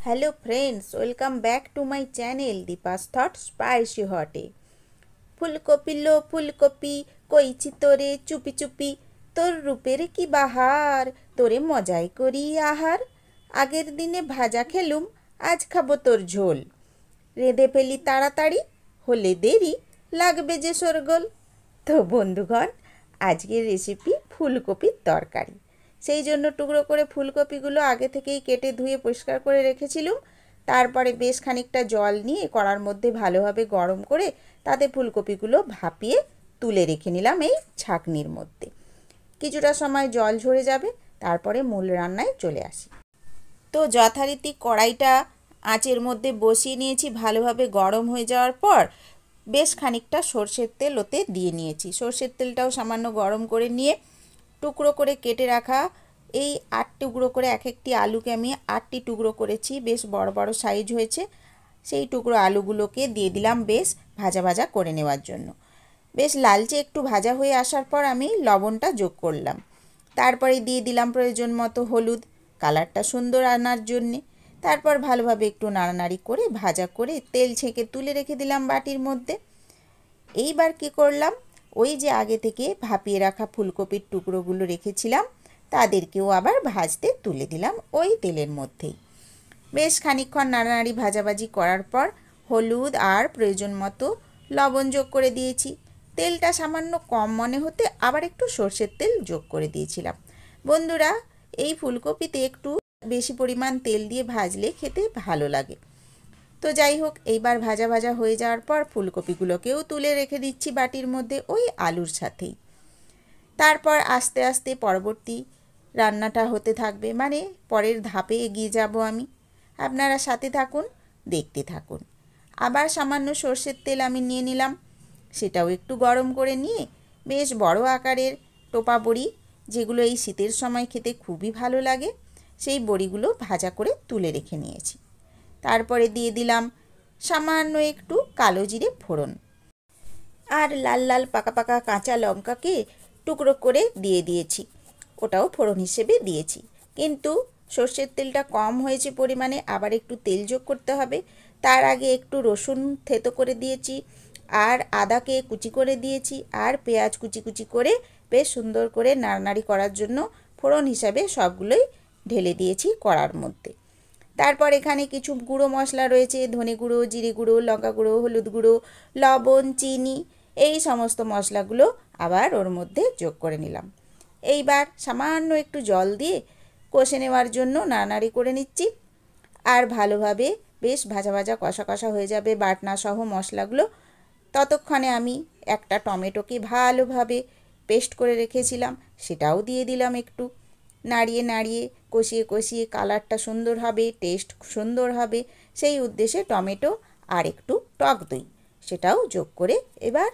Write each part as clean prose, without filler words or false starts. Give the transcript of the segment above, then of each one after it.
Hello friends, welcome back to my channel Deepa's thought spicy হটে। ফুলকপি লো ফুলকপি, কইছি তোরে চুপি চুপি, তোর রূপের কি বাহার, তোরে মজাই করি আহার। আগের দিনে ভাজা খেলুম, আজ খাবো তোর ঝোল। রেঁধে ফেলি তাড়াতাড়ি, হলে দেরি লাগবে যে শোরগোল। তো বন্ধুগণ, আজকের রেসিপি ফুলকপির তরকারি। সেই জন্য টুকরো করে ফুলকপিগুলো আগে থেকেই কেটে ধুয়ে পরিষ্কার করে রেখেছিলুম। তারপরে বেশ খানিকটা জল নিয়ে কড়ার মধ্যে ভালোভাবে গরম করে তাতে ফুলকপিগুলো ভাপিয়ে তুলে রেখে নিলাম এই ছাঁকনির মধ্যে। কিছুটা সময় জল ঝরে যাবে, তারপরে মূল রান্নায় চলে আসি। তো যথারীতি কড়াইটা আঁচের মধ্যে বসিয়ে নিয়েছি। ভালোভাবে গরম হয়ে যাওয়ার পর বেশ খানিকটা সর্ষের তেল ওতে দিয়ে নিয়েছি। সর্ষের তেলটাও সামান্য গরম করে নিয়ে টুকরো করে কেটে রাখা এই 8 টুকরো করে এক একটি আলুকে আমি 8টি টুকরো করেছি, বেশ বড় বড় সাইজ হয়েছে। সেই টুকরো আলুগুলোকে দিয়ে দিলাম বেশ ভাজা ভাজা করে নেওয়ার জন্য। বেশ লালচে একটু ভাজা হয়ে আসার পর আমি লবণটা যোগ করলাম। তারপরে দিয়ে দিলাম প্রয়োজন মতো হলুদ, কালারটা সুন্দর আনার জন্যে। তারপর ভালোভাবে একটু নাড়ানাড়ি করে ভাজা করে তেল ছেঁকে তুলে রেখে দিলাম বাটির মধ্যে। এইবার কি করলাম, ওই যে আগে থেকে ভাপিয়ে রাখা ফুলকপির টুকরোগুলো রেখেছিলাম তাদেরকেও আবার ভাজতে তুলে দিলাম ওই তেলের মধ্যেই। বেশ খানিকক্ষণ নাড়ানাড়ি ভাজাভাজি করার পর হলুদ আর প্রয়োজন মতো লবণ যোগ করে দিয়েছি। তেলটা সামান্য কম মনে হতে আবার একটু সর্ষের তেল যোগ করে দিয়েছিলাম। বন্ধুরা, এই ফুলকপিতে একটু বেশি পরিমাণ তেল দিয়ে ভাজলে খেতে ভালো লাগে। তো যাই হোক, এইবার ভাজা ভাজা হয়ে যাওয়ার পর ফুলকপিগুলোকেও তুলে রেখে দিচ্ছি বাটির মধ্যে ওই আলুর সাথেই। তারপর আস্তে আস্তে পরবর্তী রান্নাটা হতে থাকবে, মানে পরের ধাপে এগিয়ে যাব আমি। আপনারা সাথে থাকুন, দেখতে থাকুন। আবার সামান্য সর্ষের তেল আমি নিয়ে নিলাম, সেটাও একটু গরম করে নিয়ে বেশ বড় আকারের টোপা বড়ি, যেগুলো এই শীতের সময় খেতে খুবই ভালো লাগে, সেই বড়িগুলো ভাজা করে তুলে রেখে নিয়েছি। তারপরে দিয়ে দিলাম সামান্য একটু কালো জিরে ফোড়ন, আর লাল লাল পাকা পাকা কাঁচা লঙ্কাকে টুকরো করে দিয়ে দিয়েছি, ওটাও ফোড়ন হিসেবে দিয়েছি। কিন্তু সর্ষের তেলটা কম হয়েছে পরিমাণে, আবার একটু তেল যোগ করতে হবে। তার আগে একটু রসুন থেতো করে দিয়েছি, আর আদাকে কুচি করে দিয়েছি, আর পেঁয়াজ কুচি কুচি করে বেশ সুন্দর করে নাড়ানাড়ি করার জন্য ফোড়ন হিসাবে সবগুলোই ঢেলে দিয়েছি কড়ার মধ্যে। তারপর এখানে কিছু গুঁড়ো মশলা রয়েছে, ধনে গুঁড়ো, জিরে গুঁড়ো, লঙ্কা গুঁড়ো, হলুদ গুঁড়ো, লবণ, চিনি, এই সমস্ত মশলাগুলো আবার ওর মধ্যে যোগ করে নিলাম। এইবার সামান্য একটু জল দিয়ে কষে নেওয়ার জন্য নাড়ানাড়ি করে নিচ্ছি। আর ভালোভাবে বেশ ভাজা ভাজা কষা কষা হয়ে যাবে বাটনা সহ মশলাগুলো। ততক্ষণে আমি একটা টমেটোকে ভালোভাবে পেস্ট করে রেখেছিলাম, সেটাও দিয়ে দিলাম। একটু নাড়িয়ে নাড়িয়ে কষিয়ে কষিয়ে কালারটা সুন্দর হবে, টেস্ট সুন্দর হবে, সেই উদ্দেশ্যে টমেটো আর একটু টক দই সেটাও যোগ করে এবার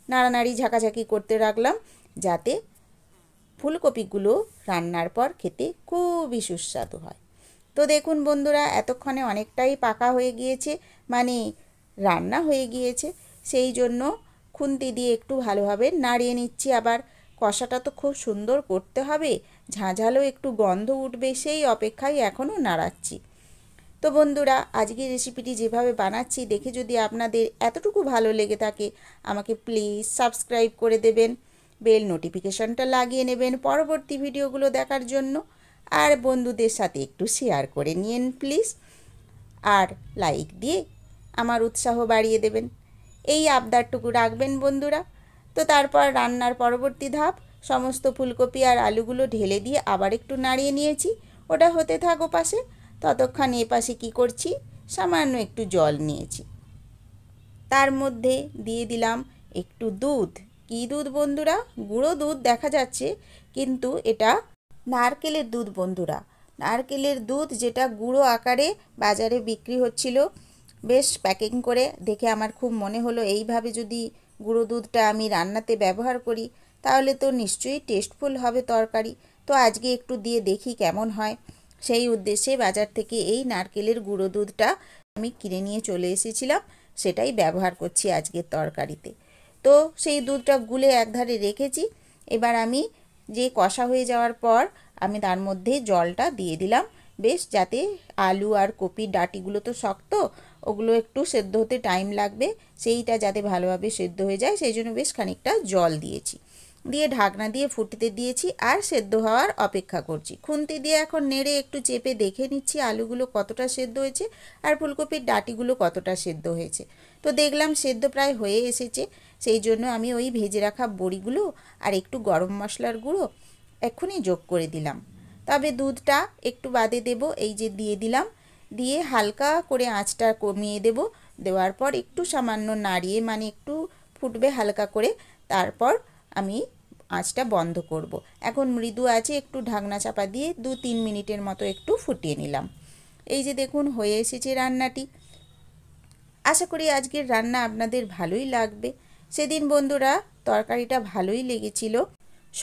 নাড়ানাড়ি ঝাঁকাঝাঁকি করতে রাখলাম, যাতে ফুলকপিগুলো রান্নার পর খেতে খুবই সুস্বাদু হয়। তো দেখুন বন্ধুরা, এতক্ষণে অনেকটাই পাকা হয়ে গিয়েছে, মানে রান্না হয়ে গিয়েছে। সেই জন্য খুন্তি দিয়ে একটু ভালোভাবে নাড়িয়ে নিচ্ছি। আবার কষাটা তো খুব সুন্দর করতে হবে, ঝাঁঝালো একটু গন্ধ উঠবে, সেই অপেক্ষায় এখনও নাড়াচ্ছি। তো বন্ধুরা, আজকের রেসিপিটি যেভাবে বানাচ্ছি দেখে যদি আপনাদের এতটুকু ভালো লেগে থাকে, আমাকে প্লিজ সাবস্ক্রাইব করে দেবেন, বেল নোটিফিকেশনটা লাগিয়ে নেবেন পরবর্তী ভিডিওগুলো দেখার জন্য, আর বন্ধুদের সাথে একটু শেয়ার করে নিন প্লিজ, আর লাইক দিয়ে আমার উৎসাহ বাড়িয়ে দেবেন। এই আবদারটুকু রাখবেন বন্ধুরা। তো তারপর রান্নার পরবর্তী ধাপ, সমস্ত ফুলকপি আর আলুগুলো ঢেলে দিয়ে আবার একটু নাড়িয়ে নিয়েছি, ওটা হতে থাক ওপাশে। ততক্ষণ এপাশে কি করছি, সামান্য একটু জল নিয়েছি, তার মধ্যে দিয়ে দিলাম একটু দুধ। কী দুধ বন্ধুরা? গুঁড়ো দুধ দেখা যাচ্ছে, কিন্তু এটা নারকেলের দুধ বন্ধুরা। নারকেলের দুধ, যেটা গুঁড়ো আকারে বাজারে বিক্রি হচ্ছিল, বেশ প্যাকিং করে দেখে আমার খুব মনে হলো এইভাবে যদি গুঁড়ো দুধটা আমি রান্নাতে ব্যবহার করি তাহলে তো নিশ্চয়ই টেস্টফুল হবে তরকারি। তো আজকে একটু দিয়ে দেখি কেমন হয়, সেই উদ্দেশ্যে বাজার থেকে এই নারকেলের গুঁড়ো দুধটা আমি কিনে নিয়ে চলে এসেছিলাম, সেটাই ব্যবহার করছি আজকের তরকারিতে। তো সেই দুধটা গুলে একধারে রেখেছি। এবার আমি যে কষা হয়ে যাওয়ার পর আমি তার মধ্যে জলটা দিয়ে দিলাম, বেশ, যাতে আলু আর কপির ডাঁটিগুলো তো শক্ত, ওগুলো একটু সেদ্ধ হতে টাইম লাগবে, সেইটা যাতে ভালোভাবে সেদ্ধ হয়ে যায় সেই জন্য বেশ খানিকটা জল দিয়েছি, দিয়ে ঢাকনা দিয়ে ফুটতে দিয়েছি আর সেদ্ধ হওয়ার অপেক্ষা করছি। খুন্তি দিয়ে এখন নেড়ে একটু চেপে দেখে নিচ্ছি আলুগুলো কতটা সেদ্ধ হয়েছে আর ফুলকপির ডাঁটিগুলো কতটা সেদ্ধ হয়েছে। তো দেখলাম সেদ্ধ প্রায় হয়ে এসেছে, সেই জন্য আমি ওই ভেজে রাখা বড়িগুলো আর একটু গরম মশলার গুঁড়ো এক্ষুনি যোগ করে দিলাম। তবে দুধটা একটু বাদে দেব, এই যে দিয়ে দিলাম, দিয়ে হালকা করে আঁচটা কমিয়ে দেব। দেওয়ার পর একটু সামান্য নাড়িয়ে, মানে একটু ফুটবে হালকা করে, তারপর আমি আঁচটা বন্ধ করব। এখন মৃদু আছে একটু ঢাকনা চাপা দিয়ে 2-3 মিনিটের মতো একটু ফুটিয়ে নিলাম। এই যে দেখুন হয়ে এসেছে রান্নাটি। আশা করি আজকের রান্না আপনাদের ভালোই লাগবে। সেদিন বন্ধুরা তরকারিটা ভালোই লেগেছিল।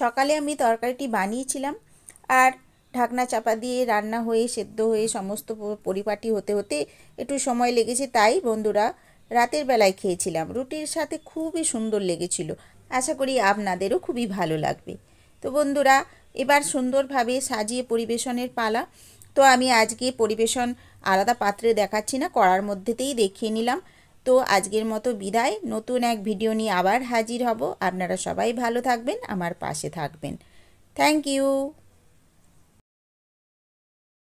সকালে আমি তরকারিটি বানিয়েছিলাম আর ঢাকনা চাপা দিয়ে রান্না হয়ে সেদ্ধ হয়ে সমস্ত পরিপাটি হতে হতে একটু সময় লেগেছে, তাই বন্ধুরা রাতের বেলায় খেয়েছিলাম। রুটির সাথে খুবই সুন্দর লেগেছিল। আশা করি আপনাদেরও খুবই ভালো লাগবে। তো বন্ধুরা এবার সুন্দরভাবে সাজিয়ে পরিবেশনের পালা। তো আমি আজকে পরিবেশন আলাদা পাত্রে দেখাচ্ছি না, কড়ার মধ্যেতেই দেখিয়ে নিলাম। তো আজকের মতো বিদায়, নতুন এক ভিডিও নিয়ে আবার হাজির হব। আপনারা সবাই ভালো থাকবেন, আমার পাশে থাকবেন। Thank you.